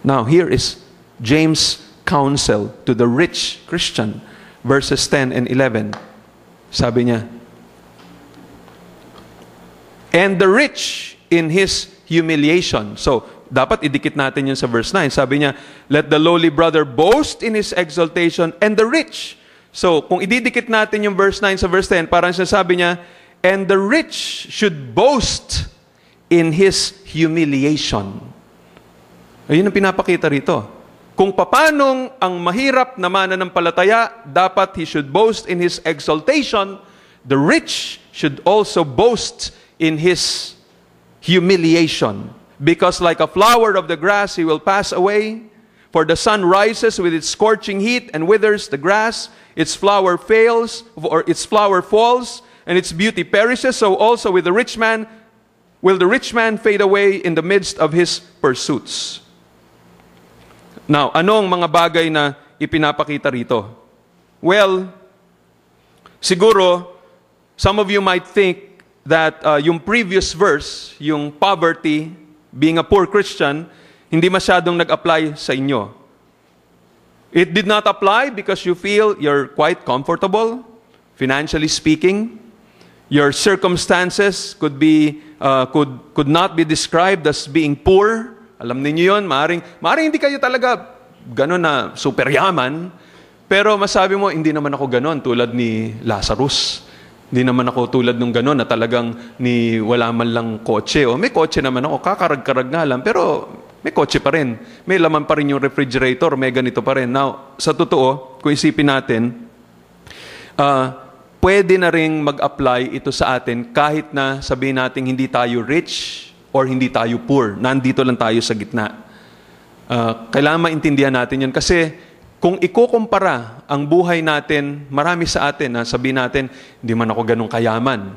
Now, here is James' counsel to the rich Christian, verses 10 and 11. Sabi niya, and the rich in his humiliation. So, dapat idikit natin yun sa verse 9. Sabi niya, let the lowly brother boast in his exaltation, and the rich. So, kung ididikit natin yung verse 9 sa verse 10, parang sinasabi niya, and the rich should boast in his humiliation. Ayun ang pinapakita rito. Kung papanong ang mahirap na mananampalataya, dapat he should boast in his exaltation, the rich should also boast in his humiliation. Because like a flower of the grass, he will pass away. For the sun rises with its scorching heat and withers the grass. Its flower fails, or its flower falls, and its beauty perishes. So also with the rich man, will the rich man fade away in the midst of his pursuits. Now, anong mga bagay na ipinapakita rito? Well, siguro, some of you might think that yung previous verse, yung poverty, being a poor Christian, hindi masyadong nag-apply sa inyo. It did not apply because you feel you're quite comfortable, financially speaking. Your circumstances could not be described as being poor. Alam niyo yun, maaaring hindi kayo talaga gano'n na super yaman, pero masabi mo, hindi naman ako gano'n tulad ni Lazarus. Hindi naman ako tulad nung gano'n na talagang wala man lang kotse. O may kotse naman ako, kakarag-karag nga lang, pero may kotse pa rin. May laman pa rin yung refrigerator, may ganito pa rin. Now, sa totoo, kung isipin natin, pwede na rin mag-apply ito sa atin kahit na sabihin natin hindi tayo rich or hindi tayo poor. Nandito lang tayo sa gitna. Kailangan maintindihan natin yun kasi kung ikukumpara ang buhay natin, marami sa atin na sabihin natin, hindi man ako ganun kayaman.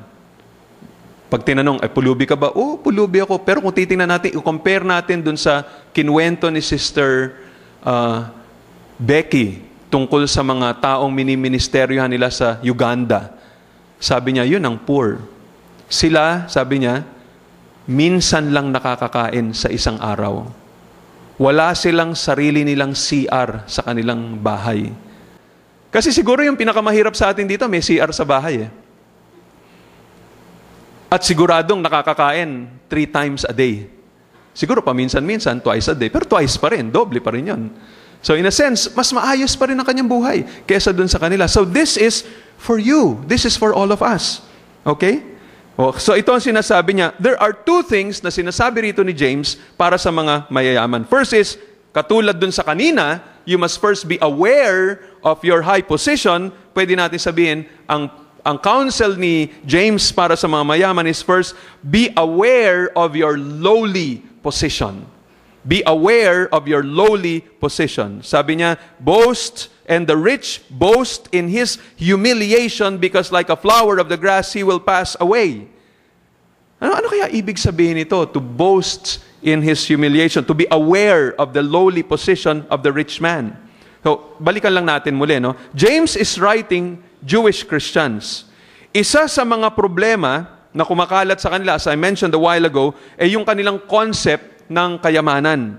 Pag tinanong, pulubi ka ba? Oo, pulubi ako. Pero kung titingnan natin, i-compare natin dun sa kinwento ni Sister Becky tungkol sa mga taong miniministeryohan nila sa Uganda. Sabi niya, yun ang poor. Sila, sabi niya, minsan lang nakakakain sa isang araw. Wala silang sarili nilang CR sa kanilang bahay. Kasi siguro yung pinakamahirap sa atin dito, may CR sa bahay. At siguradong nakakakain 3 times a day. Siguro paminsan-minsan, twice a day. Pero twice pa rin, doble pa rin yun. So in a sense, mas maayos pa rin ang kanyang buhay kaysa dun sa kanila. So this is for you. This is for all of us. Okay? So ito ang sinasabi niya. There are 2 things na sinasabi rito ni James para sa mga mayayaman. First is, katulad dun sa kanina, you must first be aware of your high position. Pwede natin sabihin, ang counsel ni James para sa mga mayaman is first, be aware of your lowly position. Be aware of your lowly position. Sabi niya, boast, and the rich boast in his humiliation because like a flower of the grass, he will pass away. Ano kaya ibig sabihin ito? To boast in his humiliation. To be aware of the lowly position of the rich man. So, balikan lang natin muli, no? James is writing Jewish Christians. Isa sa mga problema na kumakalat sa kanila, as I mentioned a while ago, ay yung kanilang concept ng kayamanan.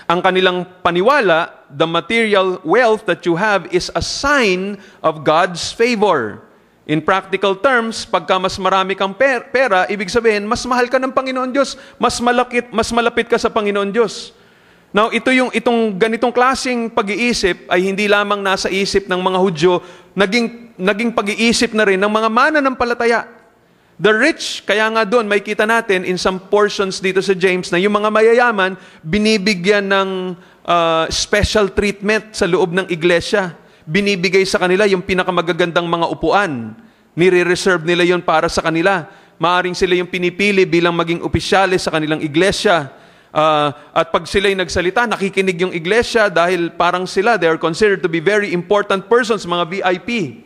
Ang kanilang paniwala, the material wealth that you have is a sign of God's favor. In practical terms, pagka mas marami kang pera, ibig sabihin, mas mahal ka ng Panginoon Diyos, mas malapit ka sa Panginoon Diyos. Now, itong ganitong klaseng pag-iisip ay hindi lamang nasa isip ng mga Hudyo, naging pag-iisip na rin ng mga mananampalataya. The rich, kaya nga doon, may kita natin in some portions dito sa James na yung mga mayayaman, binibigyan ng special treatment sa loob ng iglesia. Binibigay sa kanila yung pinakamagagandang mga upuan. Nire-reserve nila yon para sa kanila. Maaring sila yung pinipili bilang maging opisyales sa kanilang iglesia. At pag sila'y nagsalita, nakikinig yung iglesia dahil parang sila, they are considered to be very important persons, mga VIP.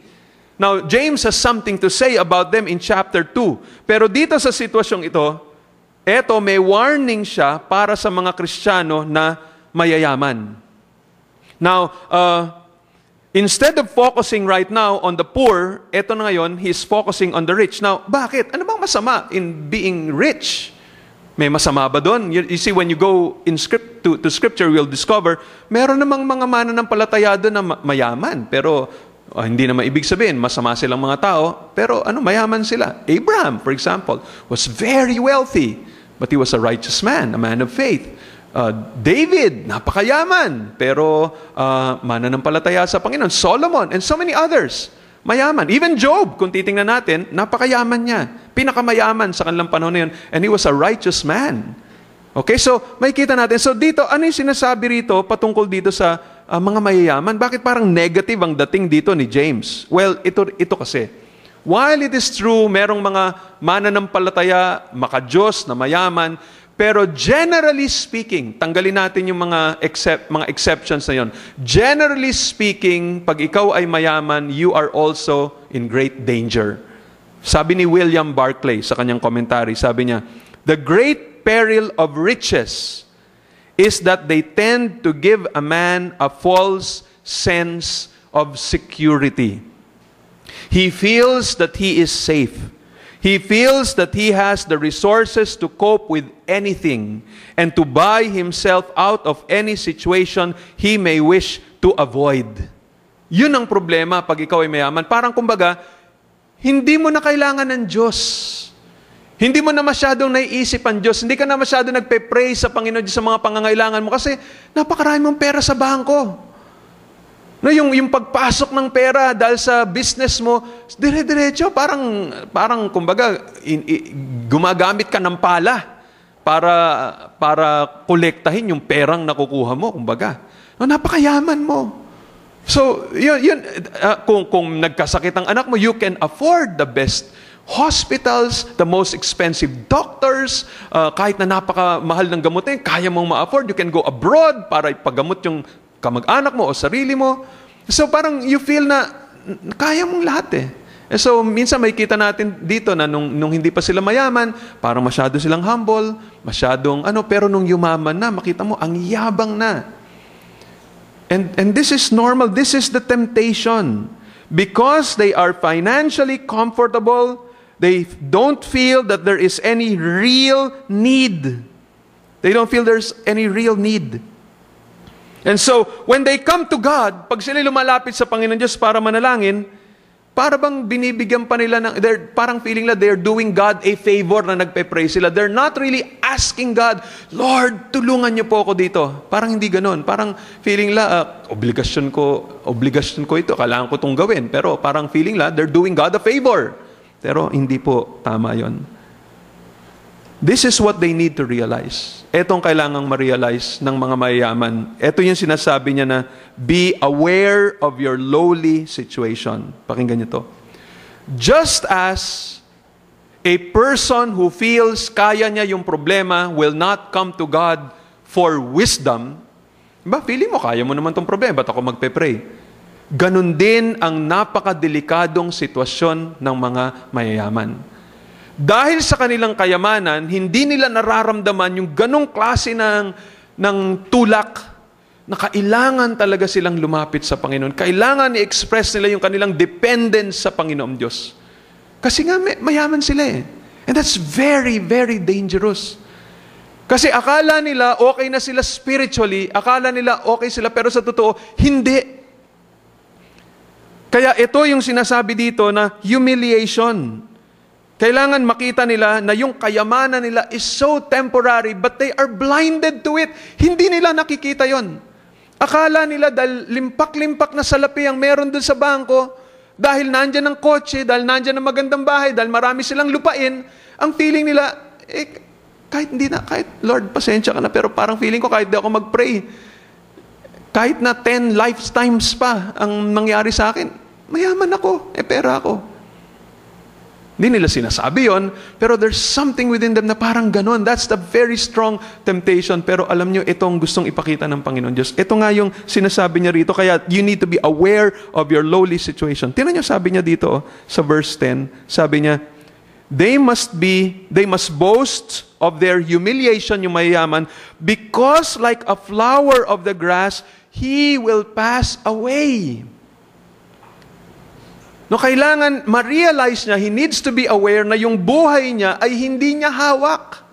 Now, James has something to say about them in chapter 2. Pero dito sa sitwasyong ito, may warning siya para sa mga Kristiyano na mayayaman. Now, instead of focusing right now on the poor, ito na ngayon, he's focusing on the rich. Now, bakit? Ano bang masama in being rich? May masama ba doon? You see, when you go to Scripture, you'll discover, meron namang mga mananampalataya doon na mayaman. Pero hindi naman ibig sabihin, masama silang mga tao. Pero mayaman sila. Abraham, for example, was very wealthy. But he was a righteous man, a man of faith. David, napakayaman. Pero mananampalataya sa Panginoon. Solomon, and so many others. Mayaman. Even Job, kung titingnan natin, napakayaman niya. Pinakamayaman sa kanilang panahon na yun. And he was a righteous man. Okay, so makikita natin. So dito, ano yung sinasabi rito patungkol dito sa mga mayayaman? Bakit parang negative ang dating dito ni James? Well, ito kasi. While it is true, merong mga mananampalataya, maka-Diyos na mayaman, pero generally speaking, tanggalin natin yung mga exceptions na yon. Generally speaking, pag ikaw ay mayaman, you are also in great danger. Sabi ni William Barclay sa kanyang commentary, sabi niya, the great peril of riches is that they tend to give a man a false sense of security. He feels that he is safe. He feels that he has the resources to cope with anything and to buy himself out of any situation he may wish to avoid. Yun ang problema pag ikaw ay mayaman. Parang kumbaga, hindi mo na kailangan ng Diyos. Hindi mo na masyadong naiisip ang Diyos. Hindi ka na masyadong nagpe-pray sa Panginoon sa mga pangangailangan mo kasi napakarami mong pera sa bangko. Yung pagpasok ng pera dahil sa business mo, dire-diretso, parang kumbaga, gumagamit ka ng pala para kolektahin yung perang nakukuha mo, kumbaga. Napakayaman mo. So, kung nagkasakit ang anak mo, you can afford the best hospitals, the most expensive doctors, kahit na napakamahal ng gamutin, kaya mong ma-afford. You can go abroad para ipagamot yung kamag-anak mo o sarili mo. So parang you feel na kaya mong lahat eh. So minsan may kita natin dito na nung hindi pa sila mayaman, parang masyado silang humble, masyadong pero nung yumaman na, makita mo, ang yabang na. And this is normal. This is the temptation. Because they are financially comfortable, they don't feel that there is any real need. They don't feel there's any real need. And so, when they come to God, pag sila lumalapit sa Panginoon Diyos para manalangin, para bang binibigyan pa nila parang feeling na they're doing God a favor na nagpe-pray sila. They're not really asking God, Lord, tulungan niyo po ako dito. Parang hindi ganun. Parang feeling la, obligasyon ko ito, kailangan ko itong gawin. Pero parang feeling la, they're doing God a favor. Pero hindi po tama yon. This is what they need to realize. Etong kailangang ma-realize ng mga mayayaman. Ito yung sinasabi niya na, be aware of your lowly situation. Pakinggan niyo to. Just as a person who feels kaya niya yung problema will not come to God for wisdom, diba? Feeling mo, kaya mo naman tong problema, ba't ako magpe-pray? Ganun din ang napakadelikadong sitwasyon ng mga mayayaman. Dahil sa kanilang kayamanan, hindi nila nararamdaman yung ganong klase ng tulak na kailangan talaga silang lumapit sa Panginoon. Kailangan i-express nila yung kanilang dependence sa Panginoong Diyos. Kasi nga, mayaman sila eh. And that's very, very dangerous. Kasi akala nila okay na sila spiritually, akala nila okay sila, pero sa totoo, hindi. Kaya ito yung sinasabi dito na humiliation. Kailangan makita nila na yung kayamanan nila is so temporary, but they are blinded to it. Hindi nila nakikita yon. Akala nila dahil limpak-limpak na salapi ang meron dun sa bangko, dahil nandyan ang kotse, dahil nandyan ang magandang bahay, dahil marami silang lupain, ang feeling nila, kahit Lord, pasensya ka na, pero parang feeling ko kahit di ako mag-pray, kahit na 10 lifetimes pa ang nangyari sa akin, mayaman ako, pera ako. Hindi nila sinasabi yon, pero there's something within them na parang ganon. That's the very strong temptation. Pero alam nyo, itong gustong ipakita ng Panginoon Diyos. Ito nga yung sinasabi niya rito. Kaya you need to be aware of your lowly situation. Tingnan nyo, sabi niya dito sa verse 10. Sabi niya, they must boast of their humiliation, yung mayayaman, because like a flower of the grass, he will pass away. No, kailangan ma-realize niya, he needs to be aware na yung buhay niya ay hindi niya hawak.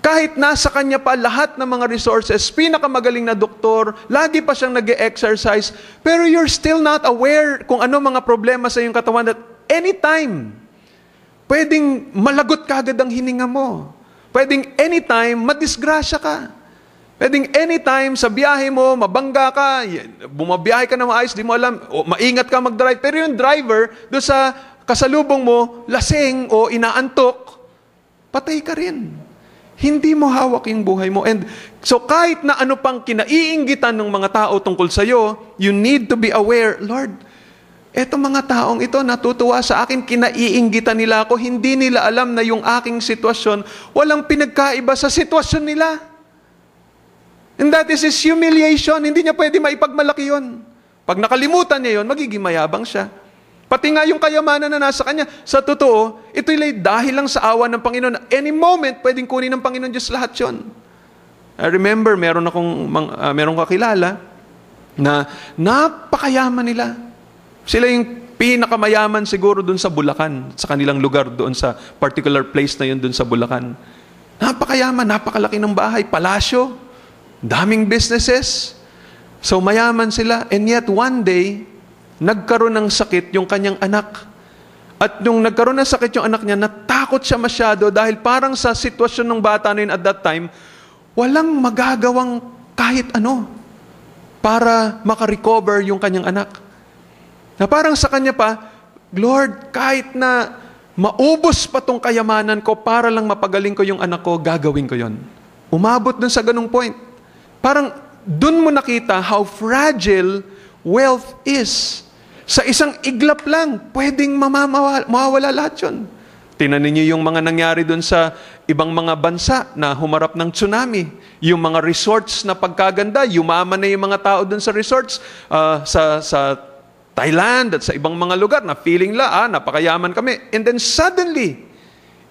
Kahit nasa kanya pa lahat ng mga resources, pinakamagaling na doktor, lagi pa siyang nag-exercise, pero you're still not aware kung ano mga problema sa iyong katawan that anytime, pwedeng malagot kagad ang hininga mo. Pwedeng anytime, madisgrasya ka. Pwedeng anytime, sa biyahe mo, mabangga ka, bumabiyahe ka na maayos, di mo alam, o maingat ka mag-drive, pero yung driver, doon sa kasalubong mo, lasing o inaantok, patay ka rin. Hindi mo hawak yung buhay mo. And so kahit na ano pang kinaiinggitan ng mga tao tungkol sa iyo, you need to be aware, Lord, etong mga taong ito natutuwa sa akin, kinaiinggitan nila ako, hindi nila alam na yung aking sitwasyon, walang pinagkaiba sa sitwasyon nila. And that is his humiliation. Hindi niya pwede maipagmalaki yun. Pag nakalimutan niya yun, magiging mayabang siya. Pati nga yung kayamanan na nasa kanya, sa totoo, ito'y dahil lang sa awa ng Panginoon. Any moment, pwedeng kunin ng Panginoon Diyos lahat yun. I remember, meron kakilala na napakayaman nila. Sila yung pinakamayaman siguro dun sa Bulacan, sa kanilang lugar doon sa particular place na yun dun sa Bulacan. Napakayaman, napakalaki ng bahay, palasyo, daming businesses. So mayaman sila, and yet one day, nagkaroon ng sakit yung kanyang anak. At nung nagkaroon ng sakit yung anak niya, natakot siya masyado dahil parang sa sitwasyon ng bata na yun at that time, walang magagawang kahit ano para makarecover yung kanyang anak. Na parang sa kanya pa, Lord, kahit na maubos pa tong kayamanan ko para lang mapagaling ko yung anak ko, gagawin ko yon. Umabot dun sa ganung point. Parang dun mo nakita how fragile wealth is. Sa isang iglap lang, pwedeng mawawala lahat yun. Tingnan niyo yung mga nangyari doon sa ibang mga bansa na humarap ng tsunami. Yung mga resorts na pagkaganda, yumaman na yung mga tao doon sa resorts sa Thailand at sa ibang mga lugar na feeling napakayaman kami. And then suddenly,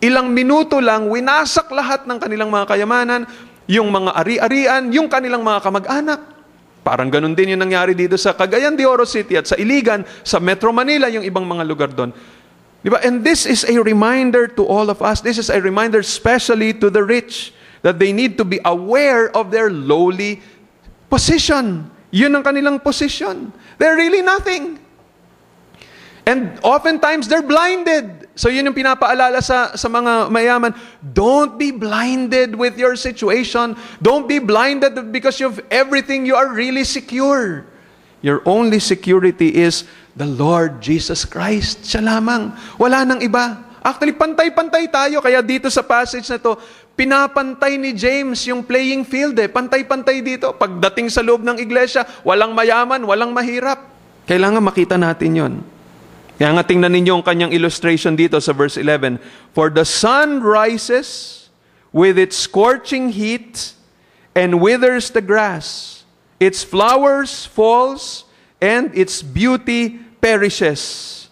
ilang minuto lang, winasak lahat ng kanilang mga kayamanan, yung mga ari-arian, yung kanilang mga kamag-anak. Parang ganun din yung nangyari dito sa Cagayan de Oro City at sa Iligan, sa Metro Manila, yung ibang mga lugar doon. Diba? And this is a reminder to all of us. This is a reminder especially to the rich that they need to be aware of their lowly position. Yun ang kanilang position. They're really nothing. And oftentimes, they're blinded. So yun yung pinapaalala sa mga mayaman. Don't be blinded with your situation. Don't be blinded because you have everything. You are really secure. Your only security is the Lord Jesus Christ. Siya lamang. Wala nang iba. Actually, pantay-pantay tayo. Kaya dito sa passage na to, pinapantay ni James yung playing field. Pantay-pantay dito. Pagdating sa loob ng iglesia, walang mayaman, walang mahirap. Kailangan makita natin yon. Kaya nga tingnan ninyo ang kanyang illustration dito sa verse 11. For the sun rises with its scorching heat and withers the grass. Its flowers falls and its beauty perishes.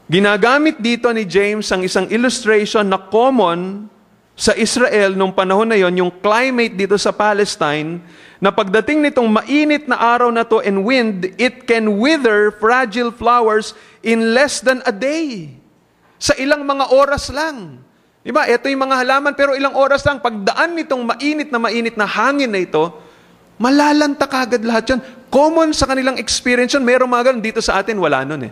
Ginagamit dito ni James ang isang illustration na common sa Israel nung panahon na yon, yung climate dito sa Palestine, na pagdating nitong mainit na araw na to and wind, it can wither fragile flowers in less than a day. Sa ilang mga oras lang. Diba? Ito yung mga halaman, pero ilang oras lang, pagdaan nitong mainit na hangin na ito, malalanta kagad lahat yun. Common sa kanilang experience yun. Meron mga ganun. Dito sa atin, wala nun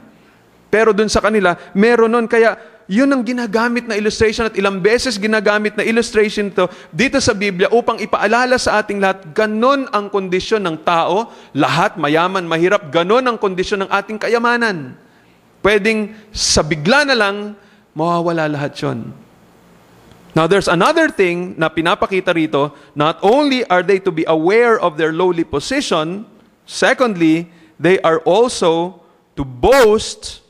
Pero dun sa kanila, meron nun. Kaya, yun ang ginagamit na illustration at ilang beses ginagamit na illustration to dito sa Biblia upang ipaalala sa ating lahat, ganon ang kondisyon ng tao, lahat, mayaman, mahirap, ganon ang kondisyon ng ating kayamanan. Pwedeng sa bigla na lang, mawawala lahat yun. Now, there's another thing na pinapakita rito, not only are they to be aware of their lowly position, secondly, they are also to boast.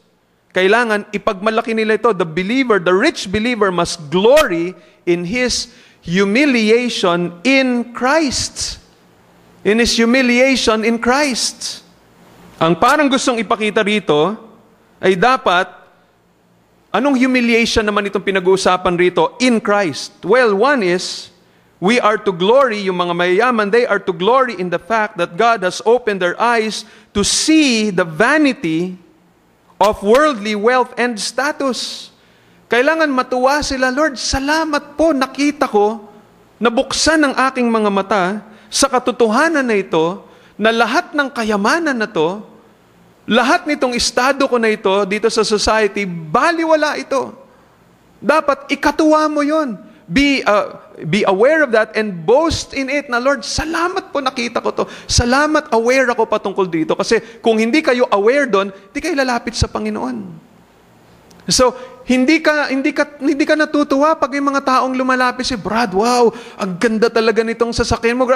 Kailangan ipagmalaki nila ito. The believer, the rich believer must glory in his humiliation in Christ. In his humiliation in Christ. Ang parang gustong ipakita rito ay dapat, anong humiliation naman itong pinag-uusapan rito in Christ? Well, one is, we are to glory, yung mga mayayaman, they are to glory in the fact that God has opened their eyes to see the vanity of worldly wealth and status. Kailangan matuwa sila, Lord, salamat po, nakita ko nabuksan ang aking mga mata sa katotohanan na ito, na lahat ng kayamanan na to, lahat nitong estado ko na ito dito sa society, baliwala ito. Dapat ikatuwa mo yon. Be aware of that and boast in it na, Lord, salamat po nakita ko to. Salamat, aware ako patungkol dito. Kasi kung hindi kayo aware doon, hindi kayo lalapit sa Panginoon. So, hindi ka natutuwa pag yung mga taong lumalapit si Brad, wow, ang ganda talaga nitong sasakyan mo.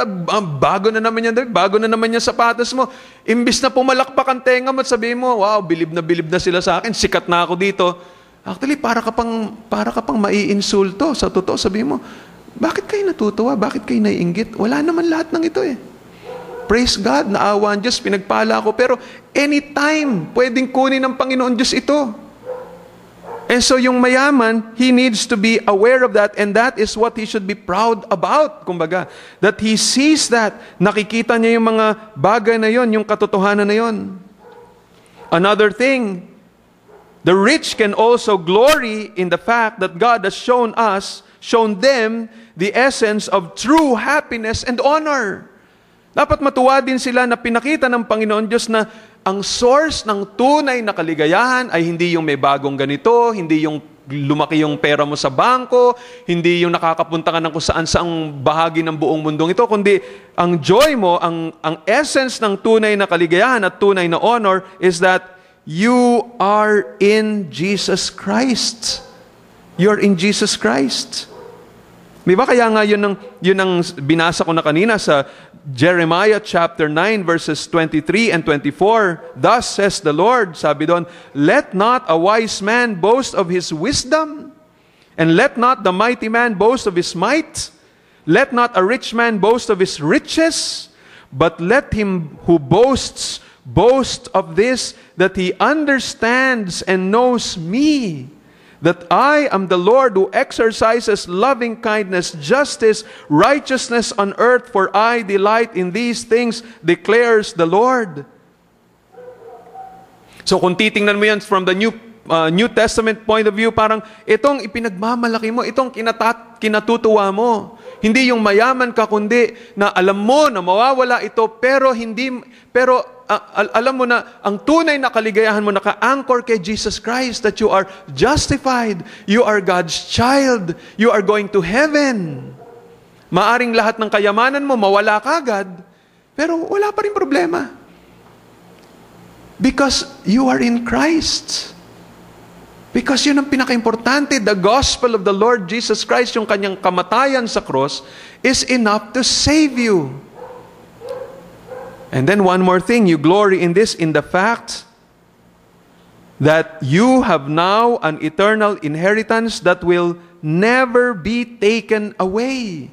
Bago na naman yan, bago na naman yung sapatos mo. Imbis na pumalakpak ang tenga mo at sabihin mo, wow, bilib na sila sa akin, sikat na ako dito. Actually, para ka pang maiinsulto. Sa totoo, sabihin mo, bakit kayo natutuwa? Bakit kayo naiinggit? Wala naman lahat ng ito eh. Praise God, naawa ang Diyos, pinagpala ako. Pero anytime, pwedeng kunin ng Panginoon Diyos ito. And so yung mayaman, he needs to be aware of that, and that is what he should be proud about. Kumbaga, that he sees that. Nakikita niya yung mga bagay na yon, yung katotohanan na yon. Another thing, the rich can also glory in the fact that God has shown them the essence of true happiness and honor. Dapat matuwa din sila na pinakita ng Panginoon Diyos na ang source ng tunay na kaligayahan ay hindi yung may bagong ganito, hindi yung lumaki yung pera mo sa bangko, hindi yung nakakapunta ka ng kung saan-saang bahagi ng buong mundong ito, kundi ang joy mo, ang essence ng tunay na kaligayahan at tunay na honor is that you are in Jesus Christ. You're in Jesus Christ. Di ba kaya nga yun ang binasa ko na kanina sa Jeremiah chapter 9 verses 23 and 24. Thus says the Lord, sabi doon, let not a wise man boast of his wisdom, and let not the mighty man boast of his might. Let not a rich man boast of his riches, but let him who boasts boast of this, that he understands and knows me, that I am the Lord who exercises loving kindness, justice, righteousness on earth, for I delight in these things, declares the Lord. So kung titingnan mo yan from the New Testament point of view, parang itong ipinagmamalaki mo, itong kinatutuwa mo. Hindi yung mayaman ka, kundi na alam mo na mawawala ito, pero alam mo na ang tunay na kaligayahan mo naka-anchor kay Jesus Christ, that you are justified, you are God's child, you are going to heaven. Maaring lahat ng kayamanan mo mawala kagad, pero wala pa rin problema. Because you are in Christ. Because yun ang pinaka-importante, the gospel of the Lord Jesus Christ, yung kanyang kamatayan sa cross, is enough to save you. And then one more thing, you glory in this, in the fact that you have now an eternal inheritance that will never be taken away.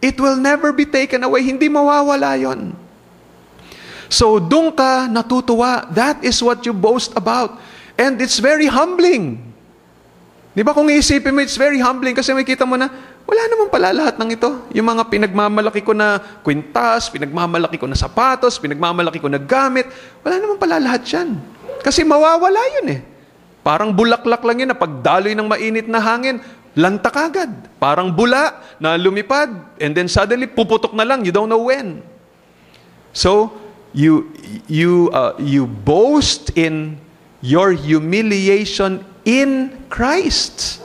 It will never be taken away. Hindi mawawala yon. So, doon ka natutuwa. That is what you boast about. And it's very humbling. Di ba kung iisipin mo, it's very humbling kasi makita mo na, wala naman pala lahat ng ito. Yung mga pinagmamalaki ko na kwintas, pinagmamalaki ko na sapatos, pinagmamalaki ko na gamit, wala naman pala lahat yan. Kasi mawawala yun eh. Parang bulaklak lang yun na pagdaloy ng mainit na hangin, lantak agad. Parang bula na lumipad, and then suddenly puputok na lang, you don't know when. So, you boast in your humiliation in Christ.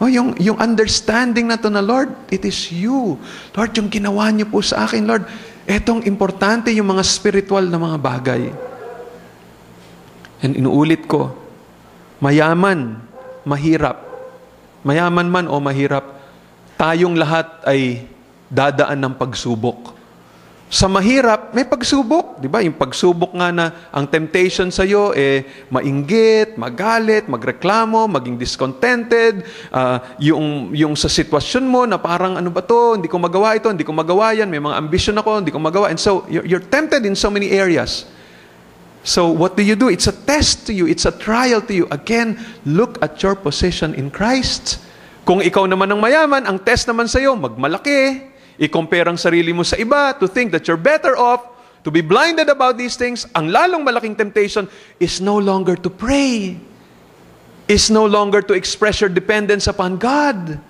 Oh, yung understanding na to na, Lord, it is you. Lord, yung ginawa niyo po sa akin, Lord, etong importante yung mga spiritual na mga bagay. And inuulit ko, mayaman, mahirap. Mayaman man o mahirap, tayong lahat ay dadaan ng pagsubok. Sa mahirap, may pagsubok. Di ba? Yung pagsubok nga na ang temptation sa'yo, mainggit, magalit, magreklamo, maging discontented, yung sa sitwasyon mo na parang ano ba to, hindi ko magawa ito, hindi ko magawa yan, may mga ambition ako, hindi ko magawa. And so, you're tempted in so many areas. So, what do? It's a test to you. It's a trial to you. Again, look at your position in Christ. Kung ikaw naman ang mayaman, ang test naman sa'yo, magmalaki, i-compare ang sarili mo sa iba, to think that you're better off, to be blinded about these things, ang lalong malaking temptation is no longer to pray, is no longer to express your dependence upon God,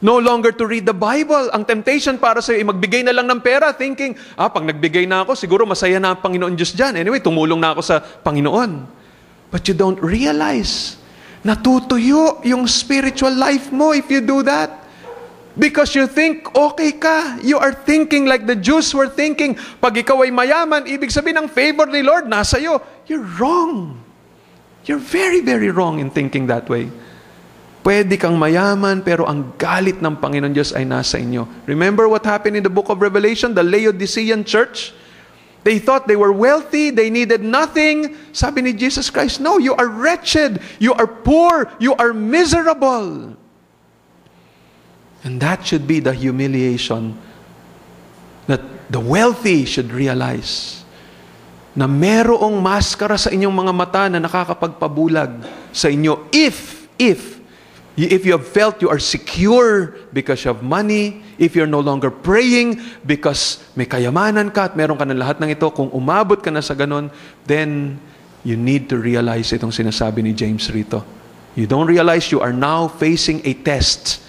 No longer to read the Bible. Ang temptation para sa'yo ay magbigay na lang ng pera thinking, pag nagbigay na ako, siguro masaya na ang Panginoon Diyos dyan. Anyway, tumulong na ako sa Panginoon. But you don't realize, natutuyo yung spiritual life mo if you do that. Because you think, okay ka. You are thinking like the Jews were thinking. Pag ikaw ay mayaman, ibig sabihin ang favor ni Lord nasa iyo. You're wrong. You're very, very wrong in thinking that way. Pwede kang mayaman, pero ang galit ng Panginoon Diyos ay nasa inyo. Remember what happened in the book of Revelation? The Laodicean church? They thought they were wealthy, they needed nothing. Sabi ni Jesus Christ, no, you are wretched, you are poor, you are miserable. And that should be the humiliation that the wealthy should realize. Na merong maskara sa inyong mga mata na nakakapagpabulag sa inyo if you have felt you are secure because you have money, if you're no longer praying because may kayamanan ka at meron ka ng lahat ng ito, kung umabot ka na sa ganon, then you need to realize itong sinasabi ni James rito. You don't realize you are now facing a test.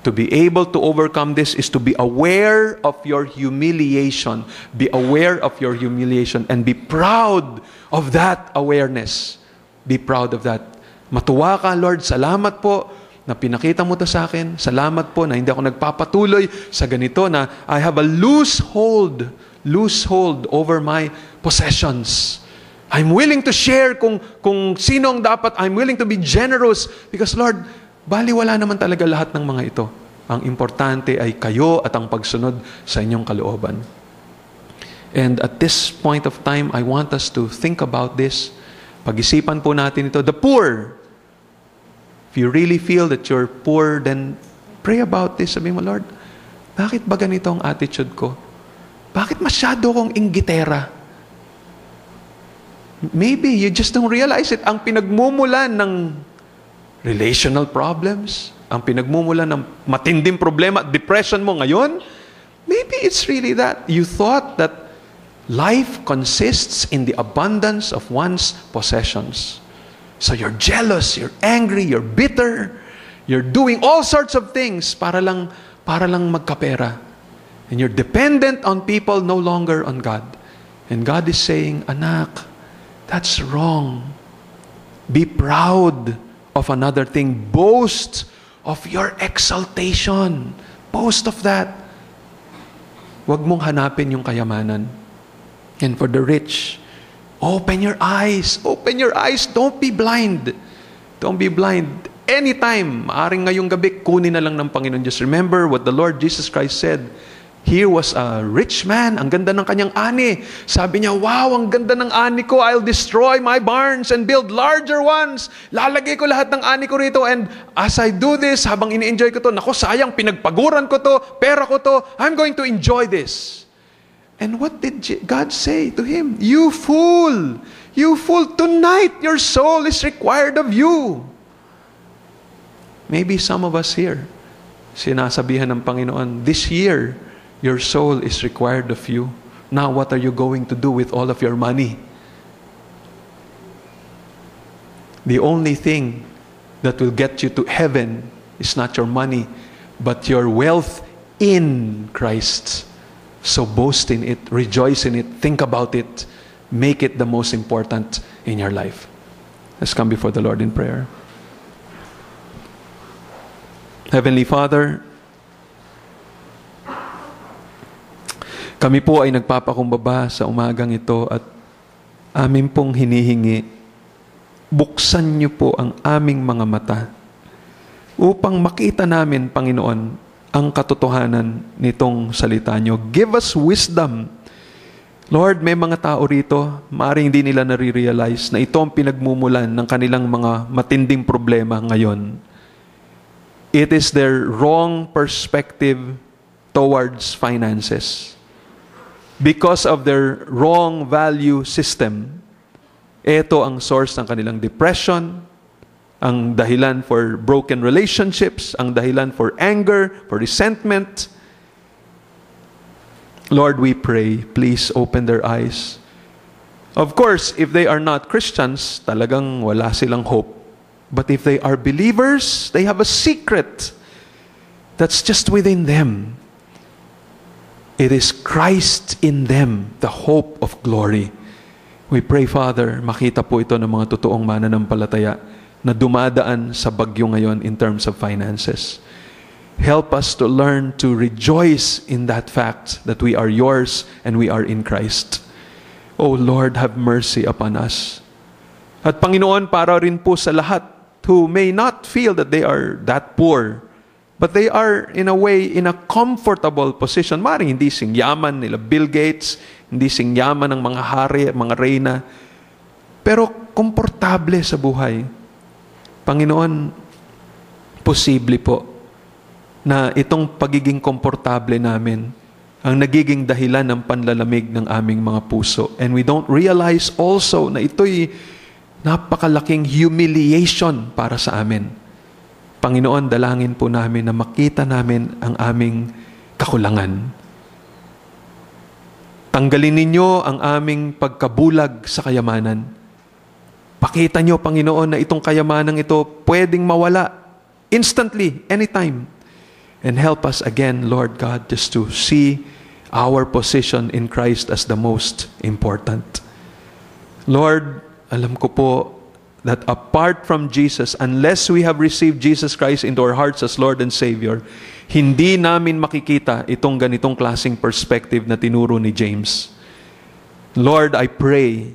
To be able to overcome this is to be aware of your humiliation. Be aware of your humiliation and be proud of that awareness. Be proud of that. Matuwa ka, Lord, salamat po na pinakita mo to sa akin. Salamat po na hindi ako nagpapatuloy sa ganito, na I have a loose hold over my possessions. I'm willing to share kung sino ang dapat. I'm willing to be generous because, Lord, baliwala naman talaga lahat ng mga ito. Ang importante ay kayo at ang pagsunod sa inyong kalooban. And at this point of time, I want us to think about this. Pag-isipan po natin ito. The poor. If you really feel that you're poor, then pray about this. Sabi mo, Lord, bakit ba ganito ang attitude ko? Bakit masyado kong inggitera? Maybe you just don't realize it. Ang pinagmumulan ng relational problems, ang pinagmumulan ng matinding problema, depression mo ngayon, maybe it's really that. You thought that life consists in the abundance of one's possessions. So you're jealous, you're angry, you're bitter, you're doing all sorts of things para lang magkapera. And you're dependent on people, no longer on God. And God is saying, anak, that's wrong. Be proud of another thing. Boast of your exaltation. Boast of that. Huwag mong hanapin yung kayamanan. And for the rich, open your eyes. Open your eyes. Don't be blind. Don't be blind. Anytime, maaring ngayong gabi, kunin na lang ng Panginoon Diyos. Remember what the Lord Jesus Christ said. Here was a rich man. Ang ganda ng kanyang ani. Sabi niya, wow, ang ganda ng ani ko. I'll destroy my barns and build larger ones. Lalagay ko lahat ng ani ko rito. And as I do this, habang ini-enjoy ko to, naku, sayang, pinagpaguran ko to, pera ko to, I'm going to enjoy this. And what did God say to him? You fool! You fool! Tonight, your soul is required of you. Maybe some of us here, sinasabihan ng Panginoon, this year, your soul is required of you. Now, what are you going to do with all of your money? The only thing that will get you to heaven is not your money, but your wealth in Christ. So boast in it, rejoice in it, think about it, make it the most important in your life. Let's come before the Lord in prayer. Heavenly Father, kami po ay nagpapakumbaba sa umagang ito at amin pong hinihingi, buksan niyo po ang aming mga mata upang makita namin, Panginoon, ang katotohanan nitong salita niyo. Give us wisdom. Lord, may mga tao rito, maaaring hindi nila nare-realize na ito ang pinagmumulan ng kanilang mga matinding problema ngayon. It is their wrong perspective towards finances. Because of their wrong value system, ito ang source ng kanilang depression, ang dahilan for broken relationships, ang dahilan for anger, for resentment. Lord, we pray, please open their eyes. Of course, if they are not Christians, talagang wala silang hope. But if they are believers, they have a secret. that's just within them. It is Christ in them, the hope of glory. We pray, Father, makita po ito ng mga totoong mananampalataya na dumadaan sa bagyo ngayon in terms of finances. Help us to learn to rejoice in that fact that we are yours and we are in Christ. Oh Lord, have mercy upon us. At Panginoon, para rin po sa lahat who may not feel that they are that poor, but they are in a way in a comfortable position. Maring hindi singyaman nila Bill Gates, hindi singyaman ng mga hari, mga reyna, pero komportable sa buhay. Panginoon, posible po na itong pagiging komportable namin ang nagiging dahilan ng panlalamig ng aming mga puso. And we don't realize also na ito'y napakalaking humiliation para sa amin. Panginoon, dalangin po namin na makita namin ang aming kakulangan. Tanggalin ninyo ang aming pagkabulag sa kayamanan. Pakita nyo, Panginoon, na itong kayamanang ito pwedeng mawala instantly, anytime. And help us again, Lord God, just to see our position in Christ as the most important. Lord, alam ko po that apart from Jesus, unless we have received Jesus Christ into our hearts as Lord and Savior, hindi namin makikita itong ganitong klaseng perspective na tinuro ni James. Lord, I pray,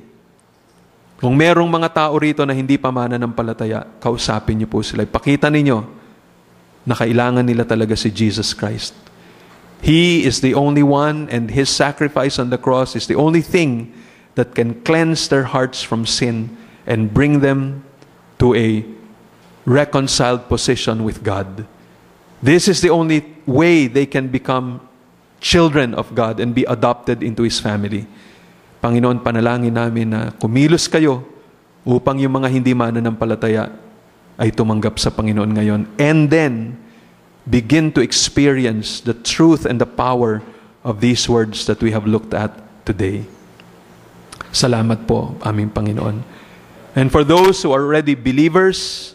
kung merong mga tao rito na hindi pa mananampalataya, kausapin niyo po sila. Ipakita ninyo na kailangan nila talaga si Jesus Christ. He is the only one, and His sacrifice on the cross is the only thing that can cleanse their hearts from sin and bring them to a reconciled position with God. This is the only way they can become children of God and be adopted into His family. Panginoon, panalangin namin na kumilos kayo upang yung mga hindi mananampalataya ay tumanggap sa Panginoon ngayon. And then, begin to experience the truth and the power of these words that we have looked at today. Salamat po, aming Panginoon. And for those who are already believers,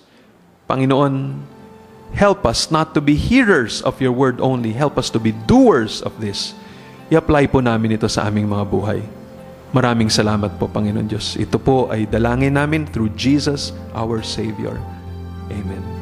Panginoon, help us not to be hearers of your word only. Help us to be doers of this. I-apply po namin ito sa aming mga buhay. Maraming salamat po, Panginoon Diyos. Ito po ay dalangin namin through Jesus, our Savior. Amen.